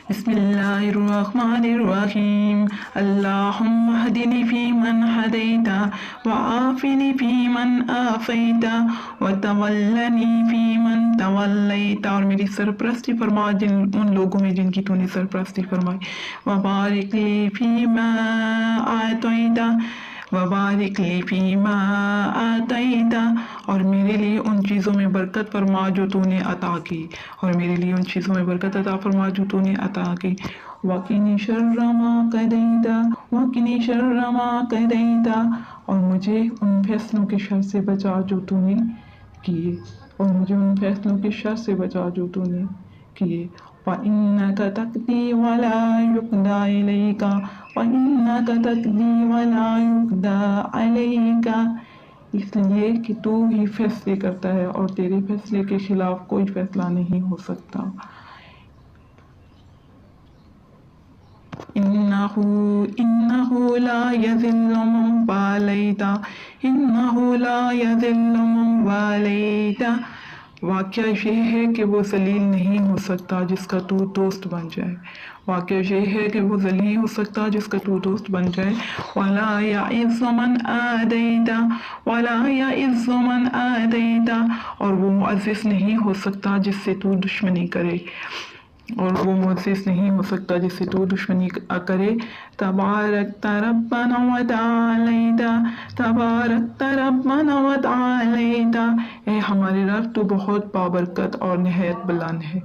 بسم الله الرحمن الرحيم. اللهم اهدني فيمن هديت وعافني فيمن عافيت وتولني فيمن توليت. اور میری سرپرستی فرما ان لوگوں میں جن کی تو نے سرپرستی فرمائی. وبارک لی فیما آتیت وبارک لی فیما آتیت. اور میرے لیے ان چیزوں میں برکت فرما جو تو نے عطا کی، اور میرے لیے ان چیزوں میں برکت عطا فرما جو تو نے عطا کی. وَقِنِي شَرَّ مَا قَضَيْتَ وَقِنِي شَرَّ مَا قَضَيْتَ. اور مجھے ان فیصلوں کے شر سے بچا جو تو نے کیے، اور مجھے ان فیصلوں کے شر سے بچا جو تو نے کیے. وَإِنَّكَ تَقْضِي وَلَا يُقْضَى إِلَيْكَ وَإِنَّكَ تَقْضِي وَلَا يُقْضَى عَلَيْكَ. اس لیے کہ تو ہی فیصلے کرتا ہے اور تیرے فیصلے کے خلاف کوئی فیصلہ نہیں ہو سکتا. إِنَّهُ لَا يَذِلُّ مَن وَالَيْتَ إِنَّهُ لَا يَذِلُّ مَن وَالَيْتَ. واقعہ یہ ہے کہ وہ ذلیل نہیں ہو سکتا جس کا تو دوست بن جائے. واقعہ یہ ہے کہ وہ ذلیل نہیں ہو سکتا جس کا تو دوست بن جائے. وَلَا يَعِزُّ مَنْ آدَيْتَ وَلَا يَعِزُّ مَنْ آدَيْتَ. اور وہ معزز نہیں ہو سکتا جس سے تو دشمنی کرے، اور وہ معزز نہیں ہو سکتا جس سے تو دشمنی کرے. تبارکت ربنا وتعالیت تبارکت ربنا وتعالیت. اے ہمارے رب تو بہت بابرکت اور نہایت بلند ہے.